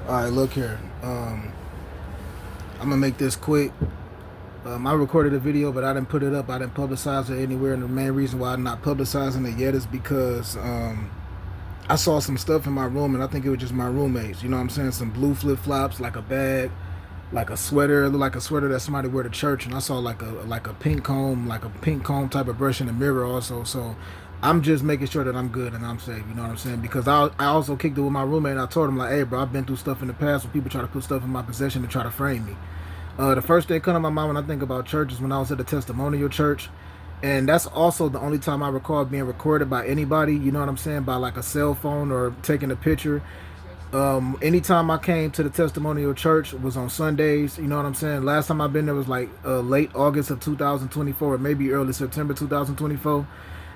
All right, look here. I'm gonna make this quick. I recorded a video, but I didn't put it up. I didn't publicize it anywhere, and the main reason why I'm not publicizing it yet is because I saw some stuff in my room, and I think it was just my roommates. You know what I'm saying? Some blue flip flops, like a bag, like a sweater, it looked like a sweater that somebody wear to church, and I saw like a pink comb type of brush in the mirror also. So I'm just making sure that I'm good and I'm safe. You know what I'm saying? Because I also kicked it with my roommate, and I told him like, hey, bro, I've been through stuff in the past where people try to put stuff in my possession to try to frame me. The first thing that come to my mind when I think about church is when I was at the testimonial church. And that's also the only time I recall being recorded by anybody, you know what I'm saying, by like a cell phone or taking a picture. Anytime I came to the testimonial church was on Sundays, you know what I'm saying. Last time I've been there was like late August of 2024, or maybe early September 2024.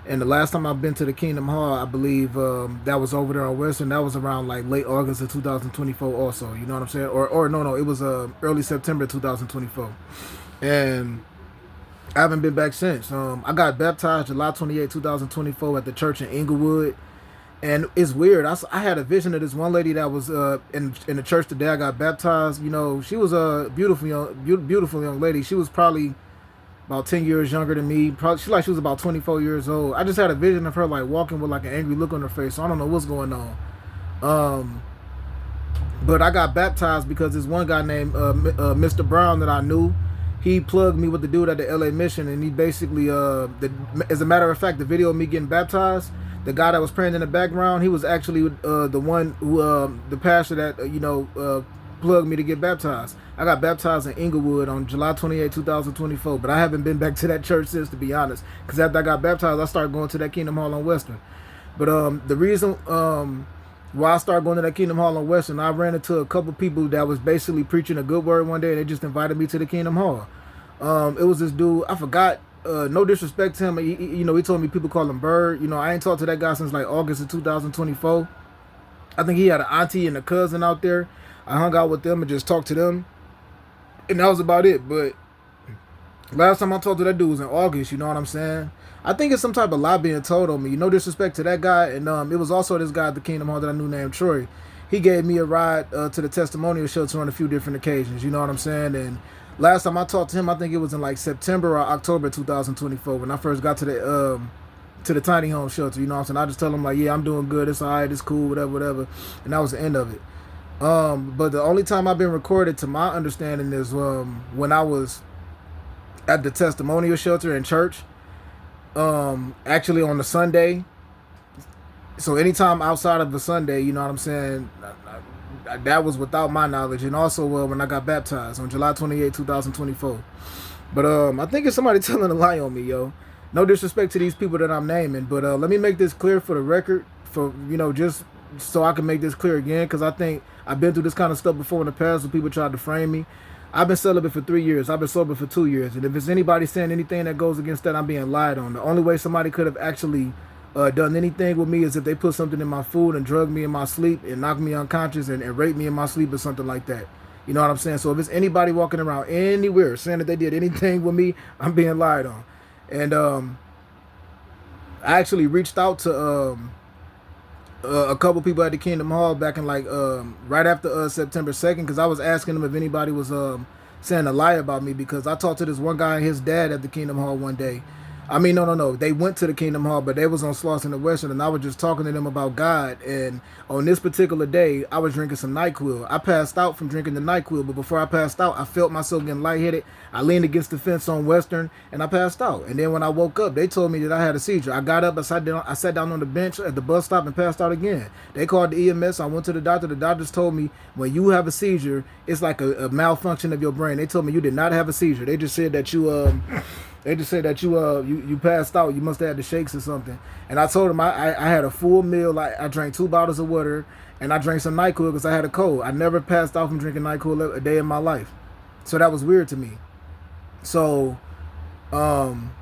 And the last time I've been to the Kingdom Hall, I believe that was over there on Western. That was around like late August of 2024 also, you know what I'm saying? Or no, it was early September 2024. And I haven't been back since. I got baptized July 28, 2024 at the church in Inglewood. And it's weird. I had a vision of this one lady that was in the church the day I got baptized. You know, she was a beautiful young lady. She was probably about 10 years younger than me. Probably she was about 24 years old. I just had a vision of her like walking with like an angry look on her face. So I don't know what's going on. Um, but I got baptized because this one guy named Mr. Brown that I knew. He plugged me with the dude at the LA Mission, and he basically, as a matter of fact, the video of me getting baptized, the guy that was praying in the background, he was actually the one who, the pastor that plugged me to get baptized. I got baptized in Inglewood on July 28, 2024, but I haven't been back to that church since, to be honest. Because after I got baptized, I started going to that Kingdom Hall on Western. But the reason why I started going to that Kingdom Hall on Western, I ran into a couple people that was basically preaching a good word one day, and they just invited me to the Kingdom Hall. It was this dude, I forgot. No disrespect to him, he told me people call him Bird. You know, I ain't talked to that guy since like August of 2024. I think he had an auntie and a cousin out there. I hung out with them and just talked to them, and that was about it. But last time I talked to that dude was in August. You know what I'm saying? I think it's some type of lie being told on me. No disrespect to that guy, and it was also this guy at the Kingdom Hall that I knew named Troy. He gave me a ride to the testimonial shelter on a few different occasions. You know what I'm saying? And last time I talked to him, I think it was in like September or October 2024 when I first got to the tiny home shelter. You know what I'm saying? I just tell him like, yeah, I'm doing good. It's all right. It's cool. Whatever, whatever. And that was the end of it. But the only time I've been recorded, to my understanding, is when I was at the testimonial shelter in church. Actually on the Sunday. So anytime outside of the Sunday, you know what I'm saying, that was without my knowledge. And also when I got baptized on July 28, 2024. But I think it's somebody telling a lie on me, yo. No disrespect to these people that I'm naming, but let me make this clear for the record, for just so I can make this clear again, because I think I've been through this kind of stuff before in the past when people tried to frame me. I've been celibate for 3 years. I've been sober for 2 years. And if it's anybody saying anything that goes against that, I'm being lied on. The only way somebody could have actually done anything with me is if they put something in my food and drug me in my sleep and knocked me unconscious and raped me in my sleep or something like that. You know what I'm saying? So if it's anybody walking around anywhere saying that they did anything with me, I'm being lied on. And I actually reached out to a couple people at the Kingdom Hall back in like right after September 2nd, because I was asking them if anybody was saying a lie about me, because I talked to this one guy and his dad at the Kingdom Hall one day. I mean, no. They went to the Kingdom Hall, but they was on Slauson and Western, and I was just talking to them about God. And on this particular day, I was drinking some NyQuil. I passed out from drinking the NyQuil, but before I passed out, I felt myself getting lightheaded. I leaned against the fence on Western, and I passed out. And then when I woke up, they told me that I had a seizure. I got up, I sat down on the bench at the bus stop and passed out again. They called the EMS. I went to the doctor. The doctors told me when you have a seizure, it's like a malfunction of your brain. They told me you did not have a seizure. They just said that you passed out. You must have had the shakes or something. And I told them I had a full meal. I drank 2 bottles of water and I drank some NyQuil because I had a cold. I never passed out from drinking NyQuil a day in my life. So that was weird to me. So I'm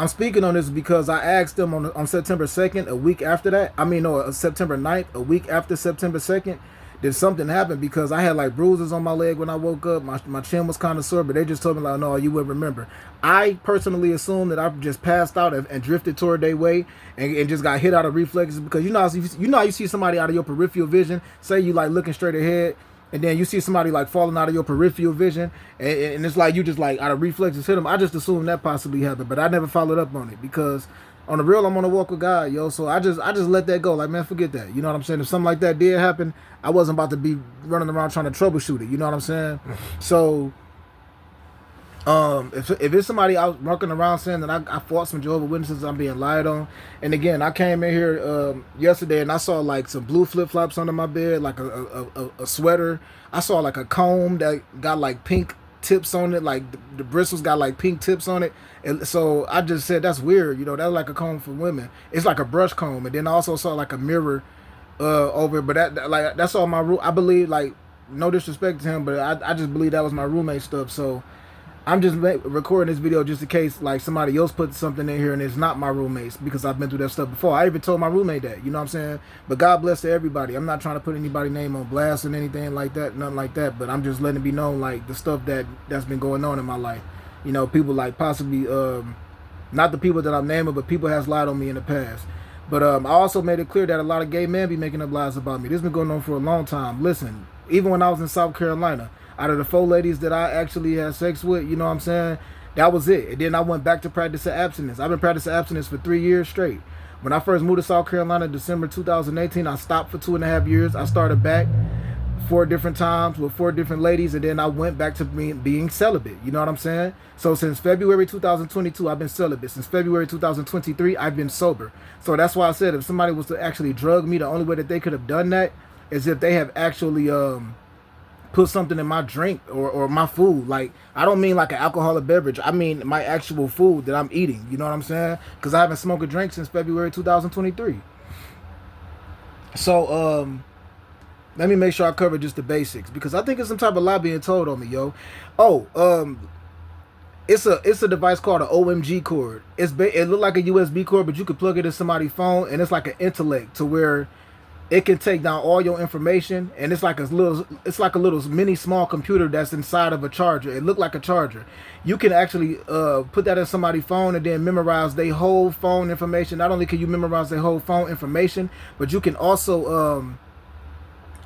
speaking on this because I asked them on September 2nd, a week after that. I mean, no, September 9th, a week after September 2nd. did something happen? Because I had like bruises on my leg when I woke up. My chin was kind of sore, but they just told me like, no, you wouldn't remember. I personally assumed that I just passed out and drifted toward their way and just got hit out of reflexes, because you know how you see somebody out of your peripheral vision. Say you like looking straight ahead, and then you see somebody like falling out of your peripheral vision, and it's like you just like out of reflexes hit them. I just assumed that possibly happened, but I never followed up on it, because on the real, I'm on a walk with God, yo. So I just let that go. Like, man, forget that. You know what I'm saying? If something like that did happen, I wasn't about to be running around trying to troubleshoot it. You know what I'm saying? So, if it's somebody out walking around saying that I fought some Jehovah's Witnesses, I'm being lied on. And again, I came in here yesterday and I saw like some blue flip flops under my bed, like a sweater. I saw like a comb that got like pink tips on it, like the bristles got like pink tips on it. And so I just said, that's weird, you know, that's like a comb for women. It's like a brush comb. And then I also saw like a mirror over, but that's all my room. I believe, like, no disrespect to him, but I just believe that was my roommate stuff. So I'm just recording this video just in case like somebody else put something in here and it's not my roommates, because I've been through that stuff before. I even told my roommate that, you know what I'm saying? But God bless to everybody. I'm not trying to put anybody's name on blast or anything like that, nothing like that, but I'm just letting it be known, like, the stuff that's been going on in my life. You know, people like possibly, not the people that I'm naming, but people has lied on me in the past. But I also made it clear that a lot of gay men be making up lies about me. This has been going on for a long time. Listen, even when I was in South Carolina, out of the 4 ladies that I actually had sex with, you know what I'm saying, that was it. And then I went back to practicing abstinence. I've been practicing abstinence for 3 years straight. When I first moved to South Carolina, December 2018, I stopped for 2.5 years. I started back 4 different times with 4 different ladies, and then I went back to being celibate. You know what I'm saying? So since February 2022, I've been celibate. Since February 2023, I've been sober. So that's why I said if somebody was to actually drug me, the only way that they could have done that is if they have actually put something in my drink or my food. Like, I don't mean like an alcoholic beverage. I mean my actual food that I'm eating. You know what I'm saying? Because I haven't smoked a drink since February 2023. So, let me make sure I cover just the basics, because I think it's some type of lie being told on me, yo. Oh, it's a device called an OMG cord. It look like a USB cord, but you could plug it in somebody's phone, and it's like an intellect to where it can take down all your information, and it's like a little mini small computer that's inside of a charger. It looked like a charger. You can actually put that in somebody's phone and then memorize their whole phone information. Not only can you memorize their whole phone information, but you can also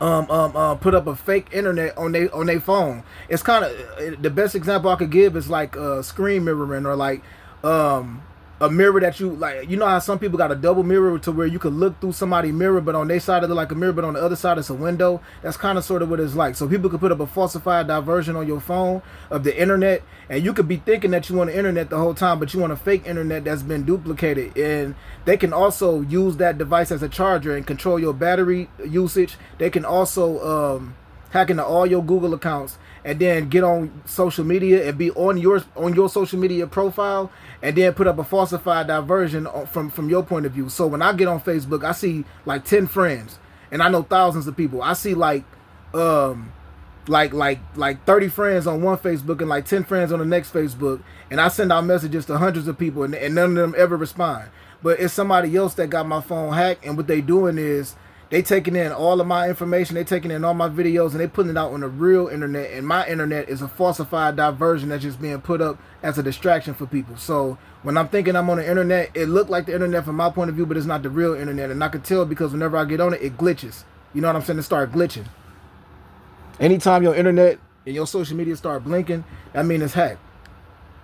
put up a fake internet on their phone. It's kind of, the best example I could give is like screen mirroring, or like a mirror that you like. You know how some people got a double mirror to where you could look through somebody's mirror, but on their side it's like a mirror, but on the other side it's a window. That's kind of sort of what it's like. So people could put up a falsified diversion on your phone of the internet, and you could be thinking that you want the internet the whole time, but you want a fake internet that's been duplicated. And they can also use that device as a charger and control your battery usage. They can also hack into all your Google accounts and then get on social media and be on your social media profile, and then put up a falsified diversion from your point of view. So when I get on Facebook, I see like 10 friends, and I know thousands of people. I see like 30 friends on one Facebook and like 10 friends on the next Facebook, and I send out messages to hundreds of people, and none of them ever respond. But it's somebody else that got my phone hacked, and what they doing is they taking in all of my information, they taking in all my videos, and they putting it out on the real internet. And my internet is a falsified diversion that's just being put up as a distraction for people. So when I'm thinking I'm on the internet, it looked like the internet from my point of view, but it's not the real internet. And I can tell because whenever I get on it, it glitches. You know what I'm saying? It start glitching. Anytime your internet and your social media start blinking, that means it's hacked.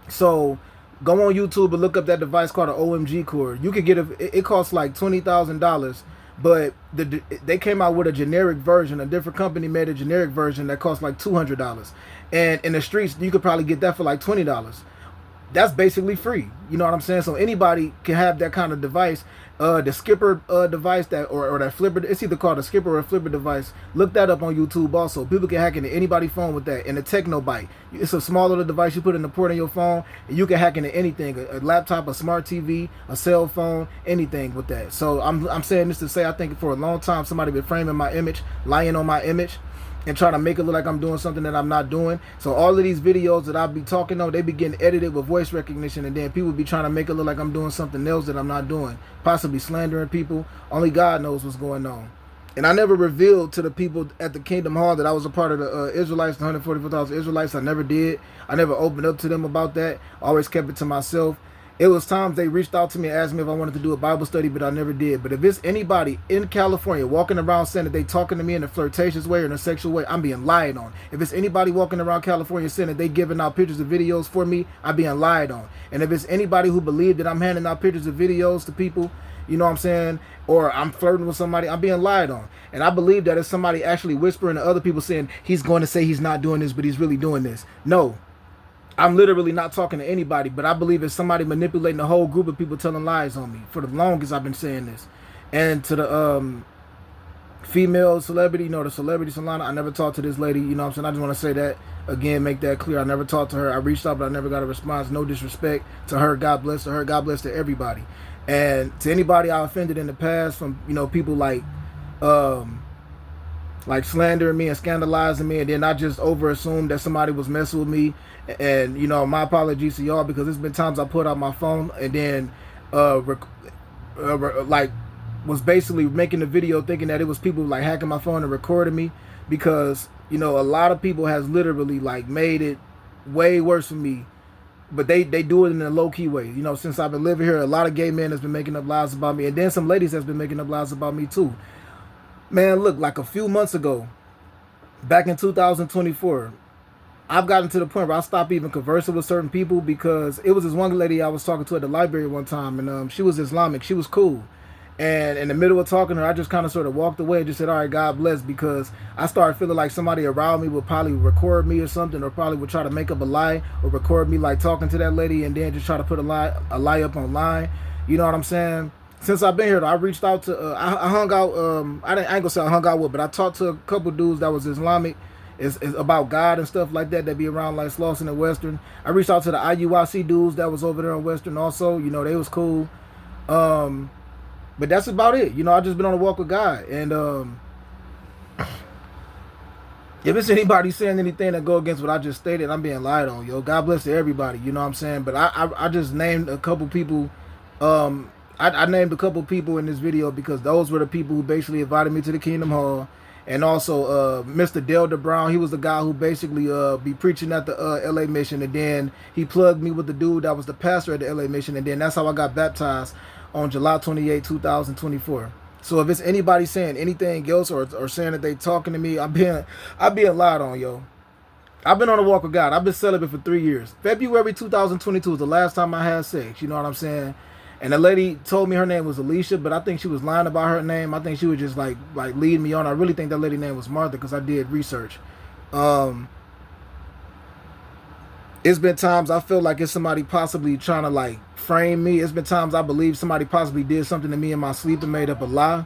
So go on YouTube and look up that device called an OMG cord. You could get it costs like $20,000. But they came out with a generic version. A different company made a generic version that cost like $200. And in the streets, you could probably get that for like $20. That's basically free. You know what I'm saying? So anybody can have that kind of device. The Skipper device or that flipper, it's either called a Skipper or a flipper device. Look that up on YouTube also. People can hack into anybody's phone with that. And the Technobyte, it's a small little device you put in the port on your phone, and you can hack into anything, a laptop, a smart TV, a cell phone, anything with that. So I'm saying this to say, I think for a long time somebody been framing my image, lying on my image, and trying to make it look like I'm doing something that I'm not doing. So all of these videos that I'll be talking on, they be getting edited with voice recognition, and then people be trying to make it look like I'm doing something else that I'm not doing, possibly slandering people. Only God knows what's going on. And I never revealed to the people at the Kingdom Hall that I was a part of the Israelites, the 144,000 Israelites. I never did. I never opened up to them about that. I always kept it to myself. It was times they reached out to me and asked me if I wanted to do a Bible study, but I never did. But if it's anybody in California walking around saying that they talking to me in a flirtatious way or in a sexual way, I'm being lied on. If it's anybody walking around California saying that they giving out pictures and videos for me, I'm being lied on. And if it's anybody who believe that I'm handing out pictures and videos to people, you know what I'm saying, or I'm flirting with somebody, I'm being lied on. And I believe that if somebody actually whispering to other people saying he's going to say he's not doing this, but he's really doing this. No, I'm literally not talking to anybody, but I believe it's somebody manipulating a whole group of people telling lies on me. For the longest I've been saying this. And to the female celebrity, you know, the celebrity Solana, I never talked to this lady, you know what I'm saying? I just want to say that again, make that clear. I never talked to her. I reached out, but I never got a response. No disrespect to her. God bless to her. God bless to everybody. And to anybody I offended in the past, from, you know, people like slandering me and scandalizing me, and then I just over assumed that somebody was messing with me. And, you know, my apologies to y'all, because there's been times I put out my phone and then like was basically making the video thinking that it was people like hacking my phone and recording me, because, you know, a lot of people has literally like made it way worse for me. But they do it in a low-key way. You know, since I've been living here, a lot of gay men has been making up lies about me. And then some ladies has been making up lies about me too. Man, look, like a few months ago, back in 2024, I've gotten to the point where I stopped even conversing with certain people, because it was this one lady I was talking to at the library one time, and she was Islamic. She was cool. And in the middle of talking to her, I just kind of sort of walked away and just said, all right, God bless, because I started feeling like somebody around me would probably record me or something, or probably would try to make up a lie or record me like talking to that lady and then just try to put a lie up online. You know what I'm saying? Since I've been here, though, I reached out to, I hung out, I ain't gonna say I hung out with, but I talked to a couple dudes that was Islamic. It's about God and stuff like that be around like Slauson and Western. I reached out to the IUIC dudes that was over there in Western also. You know, they was cool. But that's about it. You know, I just been on a walk with God. And if it's anybody saying anything that go against what I just stated, I'm being lied on, yo. God bless to everybody, you know what I'm saying? But I just named a couple people. I named a couple people in this video because those were the people who basically invited me to the Kingdom Hall. And also Mr. Delder Brown, he was the guy who basically be preaching at the LA Mission. And then he plugged me with the dude that was the pastor at the LA Mission. And then that's how I got baptized on July 28, 2024. So if it's anybody saying anything else or saying that they talking to me, I'm being lied on, yo. I've been on a walk with God. I've been celibate for 3 years. February 2022 was the last time I had sex. You know what I'm saying? And the lady told me her name was Alicia, but I think she was lying about her name. I think she was just like leading me on. I really think that lady's name was Martha, because I did research. It's been times I feel like it's somebody possibly trying to like frame me. It's been times I believe somebody possibly did something to me in my sleep and made up a lie.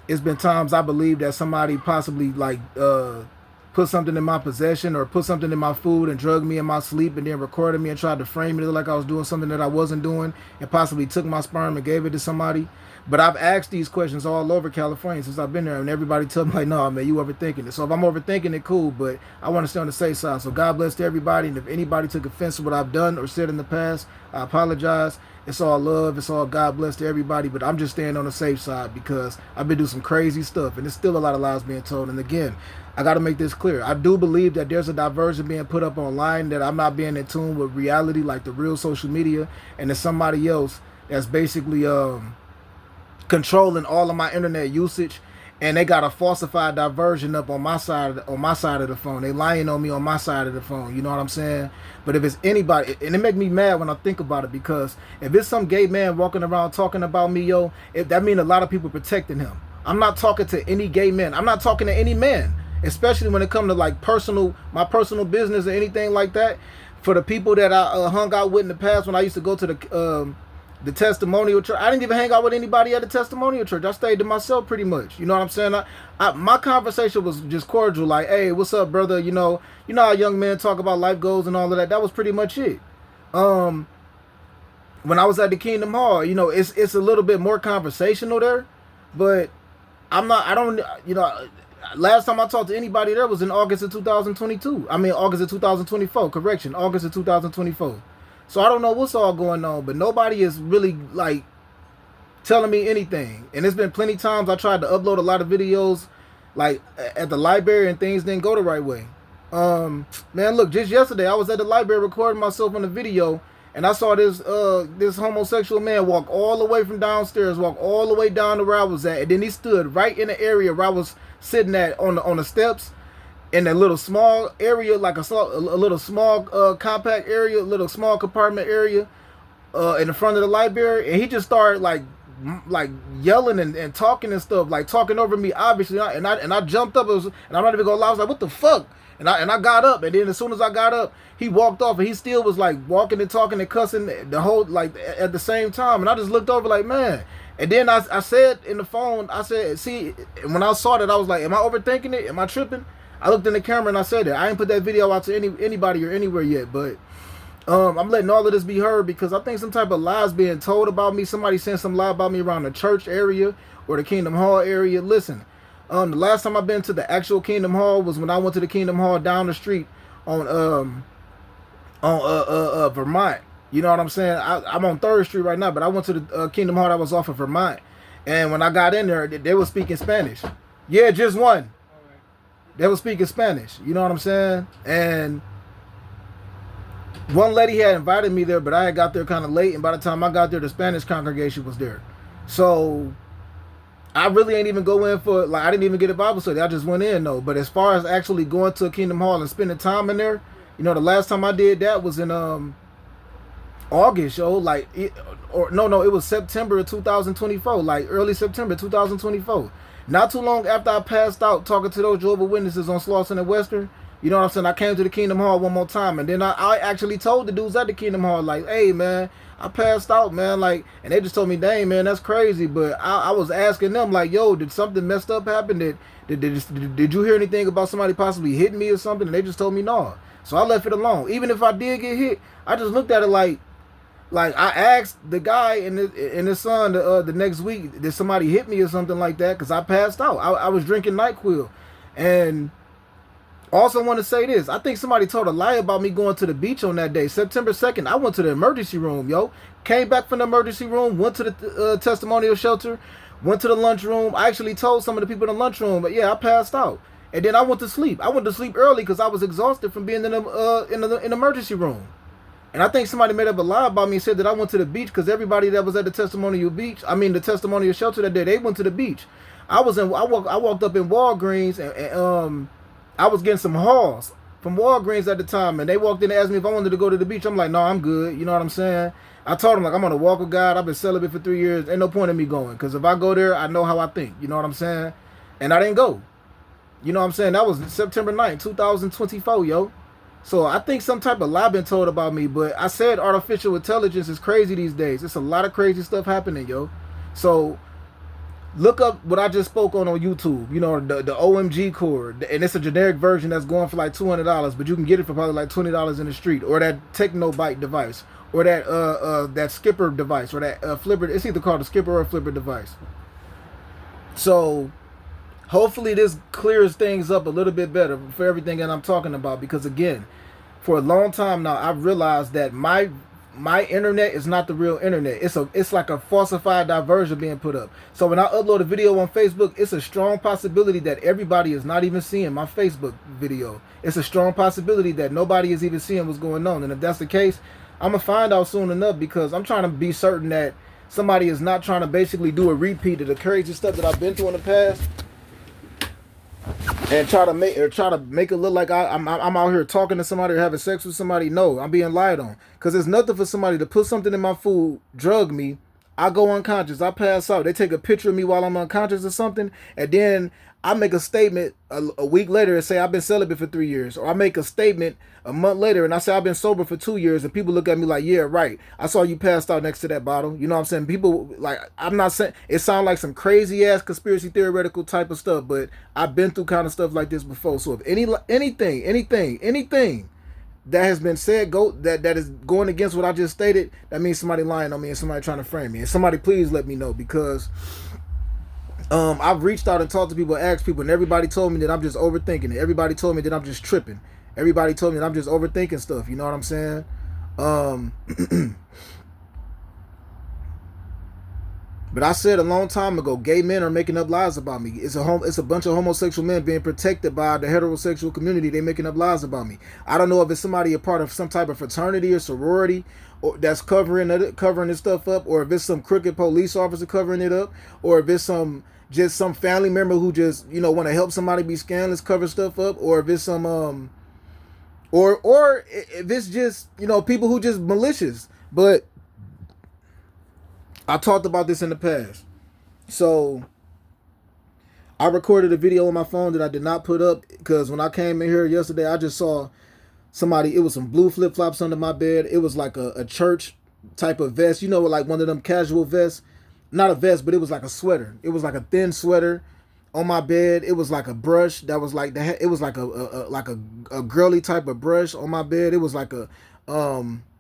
It's been times I believe that somebody possibly like put something in my possession or put something in my food and drugged me in my sleep and then recorded me and tried to frame it like I was doing something that I wasn't doing, and possibly took my sperm and gave it to somebody. But I've asked these questions all over California since I've been there, and everybody told me like, no, man, you overthinking it. So if I'm overthinking it, cool, but I want to stay on the safe side. So God bless to everybody, and if anybody took offense to what I've done or said in the past, I apologize. It's all love. It's all God bless to everybody, but I'm just staying on the safe side because I've been doing some crazy stuff, and there's still a lot of lies being told. And again, I got to make this clear. I do believe that there's a diversion being put up online, that I'm not being in tune with reality, like the real social media, and there's somebody else that's basically controlling all of my internet usage, and they got a falsified diversion up on my side of the phone. They lying on me on my side of the phone. You know what I'm saying? But if it's anybody, and it make me mad when I think about it, because if it's some gay man walking around talking about me, yo, that means a lot of people protecting him. I'm not talking to any gay men. I'm not talking to any man, especially when it comes to like my personal business or anything like that. For the people that I hung out with in the past, when I used to go to the testimonial church, I didn't even hang out with anybody at the testimonial church. I stayed to myself pretty much. You know what I'm saying? My conversation was just cordial, like, hey, what's up, brother? You know how young men talk about life goals and all of that. That was pretty much it. When I was at the Kingdom Hall, you know, it's a little bit more conversational there, but last time I talked to anybody there was in August of 2022. I mean, August of 2024, correction, August of 2024. So I don't know what's all going on, but nobody is really like telling me anything. And there's been plenty times I tried to upload a lot of videos, like at the library, and things didn't go the right way. Man, look, just yesterday I was at the library recording myself on the video, and I saw this homosexual man walk all the way from downstairs, walk all the way down to where I was at, and then he stood right in the area where I was sitting at on the steps, in a little small area, like a little small compact area, a little small compartment area, in the front of the library, and he just started like yelling and talking and stuff, like talking over me, obviously, and I jumped up, and I'm not even gonna lie, I was like, what the fuck? And I got up, and then as soon as I got up, he walked off, and he still was like walking and talking and cussing the whole, like, at the same time, and I just looked over like, man. And then I said in the phone, I said, see, when I saw that, I was like, am I overthinking it? Am I tripping? I looked in the camera and I said that. I ain't put that video out to anybody or anywhere yet, but I'm letting all of this be heard because I think some type of lies being told about me. Somebody saying some lie about me around the church area or the Kingdom Hall area. Listen, the last time I've been to the actual Kingdom Hall was when I went to the Kingdom Hall down the street on Vermont. You know what I'm saying? I'm on 3rd Street right now, but I went to the Kingdom Hall that was off of Vermont. And when I got in there, they were speaking Spanish. Yeah, just one. They were speaking Spanish. You know what I'm saying? And one lady had invited me there, but I had got there kind of late. And by the time I got there, the Spanish congregation was there. So I really ain't even go in for, like, I didn't even get a Bible study. I just went in, though. But as far as actually going to a Kingdom Hall and spending time in there, you know, the last time I did that was in August, yo. Like, it was September of 2024. Like, early September 2024. Not too long after I passed out talking to those Jehovah's Witnesses on Slauson and Western, you know what I'm saying, I came to the Kingdom Hall one more time, and then I actually told the dudes at the Kingdom Hall, like, hey, man, I passed out, man, like, and they just told me, dang, man, that's crazy, but I was asking them, like, yo, did something messed up happen? Did you hear anything about somebody possibly hitting me or something? And they just told me no. So I left it alone. Even if I did get hit, I just looked at it like I asked the guy and his son the next week, did somebody hit me or something like that? Because I passed out. I was drinking NyQuil. And also want to say this. I think somebody told a lie about me going to the beach on that day. September 2nd, I went to the emergency room, yo. Came back from the emergency room, went to the testimonial shelter, went to the lunchroom. I actually told some of the people in the lunchroom, but yeah, I passed out. And then I went to sleep. I went to sleep early because I was exhausted from being in the emergency room. And I think somebody made up a lie about me and said that I went to the beach because everybody that was at the testimonial shelter that day, they went to the beach. I walked up in Walgreens and I was getting some hauls from Walgreens at the time, and they walked in and asked me if I wanted to go to the beach. I'm like, no, I'm good. You know what I'm saying? I told them, like, I'm on a walk with God. I've been celibate for 3 years. Ain't no point in me going because if I go there, I know how I think. You know what I'm saying? And I didn't go. You know what I'm saying? That was September 9th, 2024, yo. So I think some type of lie been told about me, but I said artificial intelligence is crazy these days. It's a lot of crazy stuff happening, yo. So look up what I just spoke on YouTube. You know, the OMG cord, and it's a generic version that's going for like $200, but you can get it for probably like $20 in the street, or that Technobyte device, or that Skipper device, or that Flipper. It's either called a Skipper or a Flipper device. So hopefully this clears things up a little bit better for everything that I'm talking about, because again, for a long time now, I've realized that my internet is not the real internet. It's like a falsified diversion being put up. So when I upload a video on Facebook, it's a strong possibility that everybody is not even seeing my Facebook video. It's a strong possibility that nobody is even seeing what's going on. And if that's the case, I'm going to find out soon enough, because I'm trying to be certain that somebody is not trying to basically do a repeat of the crazy stuff that I've been through in the past, and try to make it look like I'm out here talking to somebody or having sex with somebody. No, I'm being lied on. Because there's nothing for somebody to put something in my food, drug me, I go unconscious, I pass out, they take a picture of me while I'm unconscious or something, and then I make a statement a week later and say I've been celibate for 3 years. Or I make a statement a month later and I say I've been sober for 2 years, and people look at me like, yeah, right, I saw you passed out next to that bottle. You know what I'm saying? People, like, I'm not saying, it sounds like some crazy ass conspiracy theoretical type of stuff, but I've been through kind of stuff like this before. So if anything that has been said that is going against what I just stated, that means somebody lying on me and somebody trying to frame me. And somebody please let me know, because I've reached out and talked to people, asked people, and everybody told me that I'm just overthinking it. Everybody told me that I'm just tripping. Everybody told me that I'm just overthinking stuff. You know what I'm saying? But I said a long time ago, gay men are making up lies about me. It's a bunch of homosexual men being protected by the heterosexual community. They making up lies about me. I don't know if it's somebody a part of some type of fraternity or sorority, or that's covering this stuff up, or if it's some crooked police officer covering it up, or if it's some family member who just want to help somebody be scandalous, cover stuff up, or if it's some or if it's just people who just malicious. But I talked about this in the past. So I recorded a video on my phone that I did not put up because when I came in here yesterday, I just saw somebody. It was some blue flip flops under my bed. It was like a church type of vest, like one of them casual vests. Not a vest, but it was like a sweater. It was like a thin sweater on my bed. It was like a brush that was like that. It was like a girly type of brush on my bed. It was like a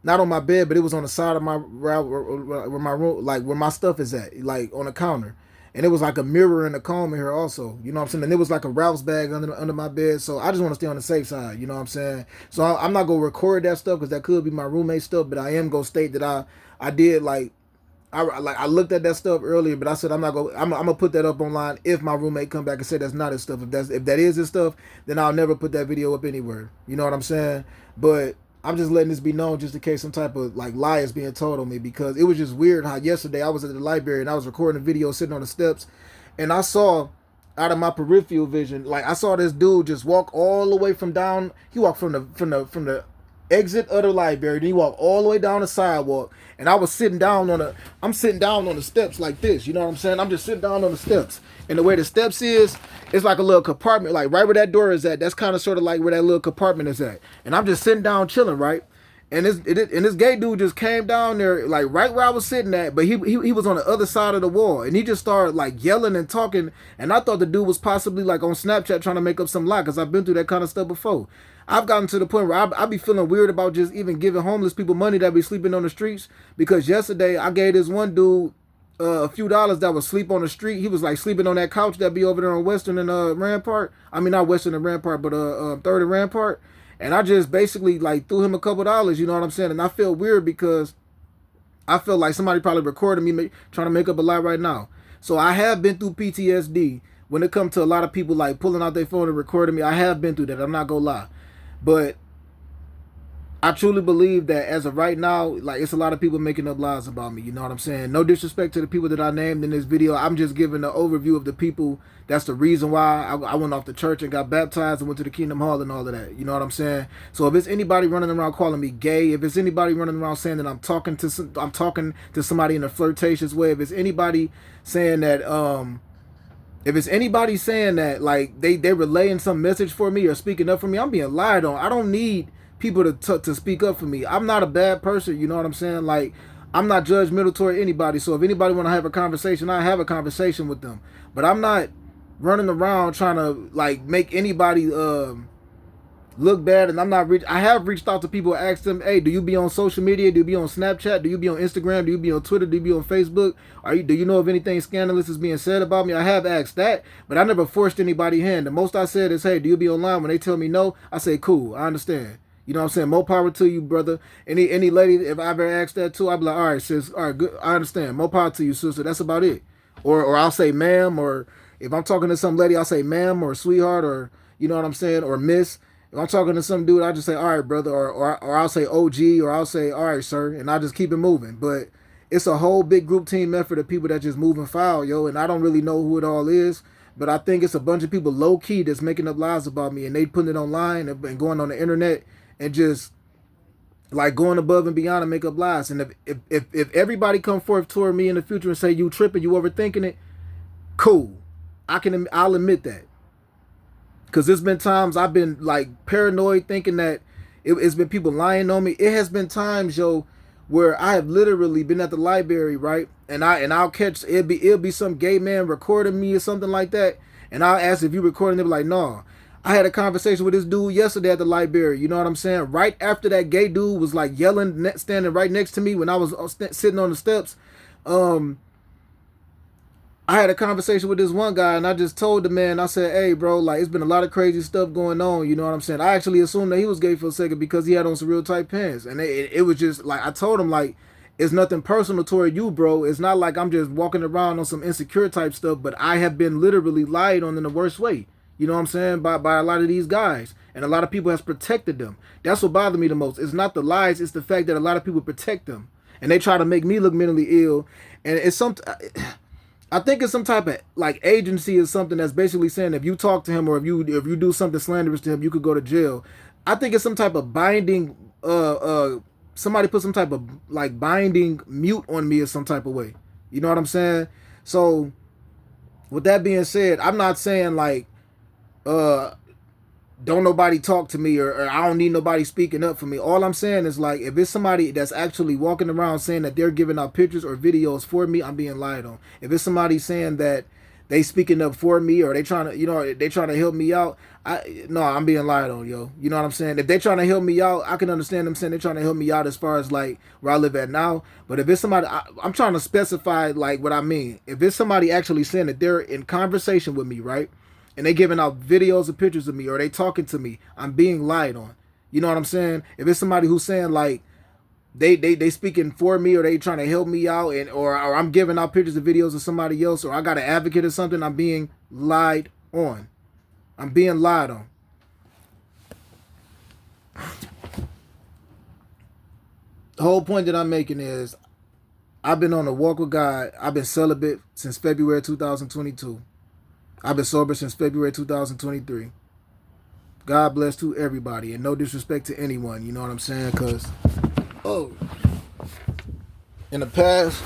not on my bed, but it was on the side of my where my room, like where my stuff is at, like on the counter. And it was like a mirror and a comb in here also, you know what I'm saying? And it was like a Ralph's bag under my bed. So I just want to stay on the safe side, you know what I'm saying? So I'm not going to record that stuff because that could be my roommate stuff, but I am going to state that I did I looked at that stuff earlier, but I said I'm gonna put that up online if my roommate come back and say that's not his stuff. If that is his stuff, then I'll never put that video up anywhere. You know what I'm saying? But I'm just letting this be known just in case some type of like lie is being told on me, because it was just weird how yesterday I was at the library and I was recording a video sitting on the steps, and I saw out of my peripheral vision, like I saw this dude just walk all the way from down. He walked from the exit of the library, then he walked all the way down the sidewalk, and I was sitting down I'm sitting down on the steps like this, you know what I'm saying? I'm just sitting down on the steps, and the way the steps is, it's like a little compartment, like right where that door is at. That's kind of sort of like where that little compartment is at, and I'm just sitting down chilling, right? And this gay dude just came down there, like right where I was sitting at, but he was on the other side of the wall, and he just started like yelling and talking, and I thought the dude was possibly like on Snapchat trying to make up some lie, because I've been through that kind of stuff before. I've gotten to the point where I be feeling weird about just even giving homeless people money that be sleeping on the streets, because yesterday I gave this one dude a few dollars that was sleep on the street. He was like sleeping on that couch that be over there on Western and Rampart. I mean, not Western and Rampart, but Third and Rampart. And I just basically like threw him a couple dollars, you know what I'm saying? And I feel weird because I feel like somebody probably recorded me trying to make up a lie right now. So I have been through PTSD when it comes to a lot of people like pulling out their phone and recording me. I have been through that. I'm not gonna lie. But I truly believe that as of right now, like it's a lot of people making up lies about me. You know what I'm saying? No disrespect to the people that I named in this video. I'm just giving an overview of the people. That's the reason why I went off the church and got baptized and went to the Kingdom Hall and all of that. You know what I'm saying? So if it's anybody running around calling me gay, if it's anybody running around saying that I'm talking to somebody in a flirtatious way, if it's anybody saying that like they're relaying some message for me or speaking up for me, I'm being lied on. I don't need people to speak up for me. I'm not a bad person, you know what I'm saying? Like, I'm not judgmental toward anybody. So if anybody want to have a conversation, I have a conversation with them. But I'm not running around trying to like make anybody look bad. And I have reached out to people and asked them, hey, do you be on social media? Do you be on Snapchat? Do you be on Instagram? Do you be on Twitter? Do you be on Facebook? Do you know if anything scandalous is being said about me? I have asked that, but I never forced anybody's hand. The most I said is, hey, do you be online? When they tell me no, I say, cool, I understand. You know what I'm saying? More power to you, brother. Any lady, if I ever asked that too, I'd be like, all right, sis, all right, good, I understand. More power to you, sister. That's about it. Or I'll say ma'am, or if I'm talking to some lady, I'll say ma'am or sweetheart, or you know what I'm saying, or miss. If I'm talking to some dude, I just say, all right, brother, or I'll say OG, or I'll say, all right, sir, and I just keep it moving. But it's a whole big group team effort of people that just moving foul, yo, and I don't really know who it all is. But I think it's a bunch of people low key that's making up lies about me, and they putting it online and going on the internet and just like going above and beyond and make up lies. And if everybody come forth toward me in the future and say you tripping, you overthinking it, cool. I'll admit that. Because there's been times I've been like paranoid thinking that it's been people lying on me. It has been times, yo, where I have literally been at the library, right? And I'll catch it'll be some gay man recording me or something like that. And I'll ask if you recording, they'll be like, no. I had a conversation with this dude yesterday at the library. You know what I'm saying? Right after that gay dude was like yelling, standing right next to me when I was sitting on the steps. I had a conversation with this one guy, and I just told the man, I said, hey, bro, like, it's been a lot of crazy stuff going on, you know what I'm saying? I actually assumed that he was gay for a second because he had on some real tight pants. And it was just, like, I told him, like, It's nothing personal toward you, bro. It's not like I'm just walking around on some insecure type stuff, but I have been literally lied on in the worst way. You know what I'm saying? By a lot of these guys. And a lot of people has protected them. That's what bothered me the most. It's not the lies, it's the fact that a lot of people protect them. And they try to make me look mentally ill. And it's some I think it's some type of like agency or something that's basically saying if you talk to him or if you do something slanderous to him, you could go to jail. I think it's some type of binding somebody put some type of like binding mute on me or some type of way. You know what I'm saying? So with that being said, I'm not saying like uh don't nobody talk to me or I don't need nobody speaking up for me. All I'm saying is like if it's somebody that's actually walking around saying that they're giving out pictures or videos for me, I'm being lied on. If it's somebody saying that they speaking up for me or they trying to they trying to help me out, I'm being lied on, yo. You know what I'm saying? If they trying to help me out, I can understand them saying they're trying to help me out as far as like where I live at now. But if it's somebody, I'm trying to specify like what I mean. If it's somebody actually saying that they're in conversation with me, right? And they giving out videos or pictures of me or they talking to me, I'm being lied on. You know what I'm saying? If it's somebody who's saying like they speaking for me or they trying to help me out and or I'm giving out pictures and videos of somebody else or I got an advocate or something, I'm being lied on. I'm being lied on. The whole point that I'm making is I've been on a walk with God. I've been celibate since February 2022. I've been sober since February 2023. God bless to everybody and no disrespect to anyone. You know what I'm saying? Because, in the past,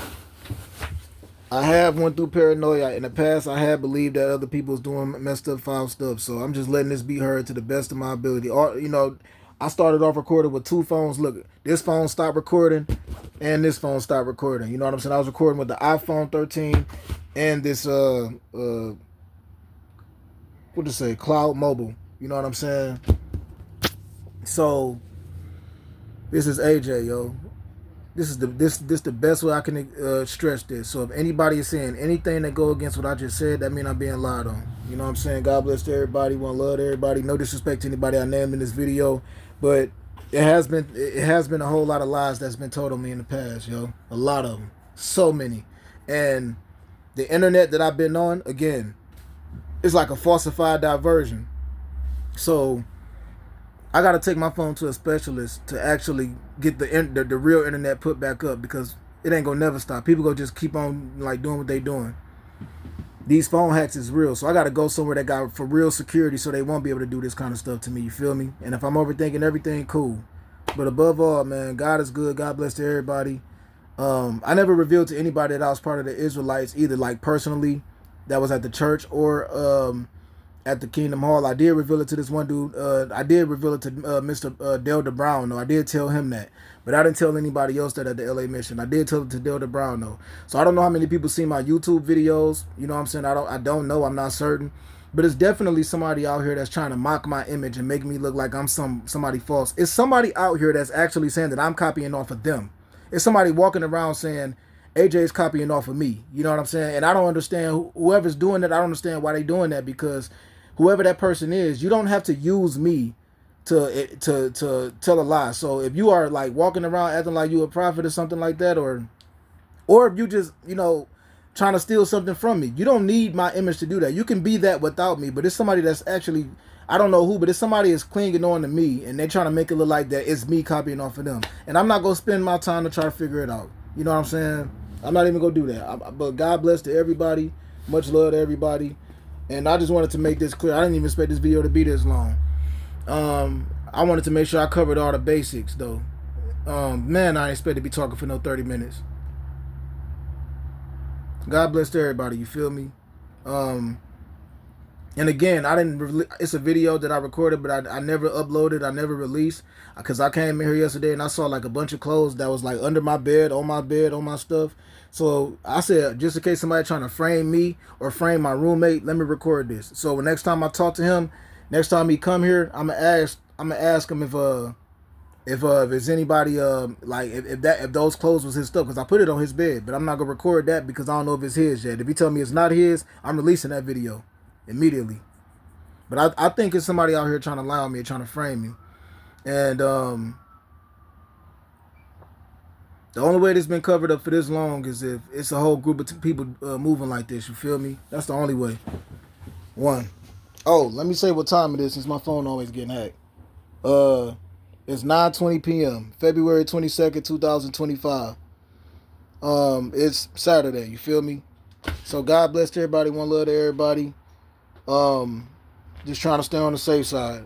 I have went through paranoia. In the past, I have believed that other people's doing messed up, foul stuff. So I'm just letting this be heard to the best of my ability. Or, I started off recording with two phones. Look, this phone stopped recording and this phone stopped recording. You know what I'm saying? I was recording with the iPhone 13 and this what to say, Cloud Mobile. You know what I'm saying? So this is AJ, yo. This is the best way I can stress this. So if anybody is saying anything that go against what I just said, that means I'm being lied on. You know what I'm saying? God bless to everybody. One love to everybody. No disrespect to anybody I named in this video, but it has been a whole lot of lies that's been told on me in the past, yo. A lot of them, so many, and the internet that I've been on again, it's like a falsified diversion. So I gotta take my phone to a specialist to actually get the real internet put back up because it ain't gonna never stop. People gonna just keep on like doing what they doing. These phone hacks is real, so I gotta go somewhere that got for real security so they won't be able to do this kind of stuff to me. You feel me? And if I'm overthinking everything, cool. But above all, man, God is good. God bless to everybody. I never revealed to anybody that I was part of the Israelites, either like personally, that was at the church, or at the Kingdom Hall. I did reveal it to this one dude. I did reveal it to Mr. Delta Brown, though. I did tell him that. But I didn't tell anybody else that at the LA Mission. I did tell it to Delta Brown, though. So I don't know how many people see my YouTube videos. You know what I'm saying? I don't know. I'm not certain. But it's definitely somebody out here that's trying to mock my image and make me look like I'm somebody false. It's somebody out here that's actually saying that I'm copying off of them. It's somebody walking around saying AJ's copying off of me. You know what I'm saying? And I don't understand whoever's doing that. I don't understand why they doing that, because whoever that person is, you don't have to use me to tell a lie. So if you are like walking around acting like you a prophet or something like that, or if you just trying to steal something from me, you don't need my image to do that. You can be that without me. But it's somebody that's actually, I don't know who, but it's somebody that's clinging on to me and they're trying to make it look like that it's me copying off of them. And I'm not gonna spend my time to try to figure it out. You know what I'm saying? I'm not even gonna do that. But God bless to everybody. Much love to everybody. And I just wanted to make this clear. I didn't even expect this video to be this long. I wanted to make sure I covered all the basics, though. Man, I didn't expect to be talking for no 30 minutes. God bless to everybody. You feel me? And again, it's a video that I recorded, but I never uploaded. I never released, because I came in here yesterday and I saw like a bunch of clothes that was like under my bed, on my stuff. So I said, just in case somebody trying to frame me or frame my roommate, let me record this. So next time I talk to him, next time he come here, I'm gonna ask him if there's anybody like if those clothes was his stuff, because I put it on his bed, but I'm not gonna record that because I don't know if it's his yet. If he tell me it's not his, I'm releasing that video immediately. But I think it's somebody out here trying to lie on me or trying to frame me. And The only way this been covered up for this long is if it's a whole group of people moving like this. You feel me? That's the only way. One. Oh, let me say what time it is since my phone always getting hacked. Uh, it's 9:20 p.m. February 22nd, 2025. It's Saturday. You feel me? So God bless everybody. One love to everybody. Um, just trying to stay on the safe side.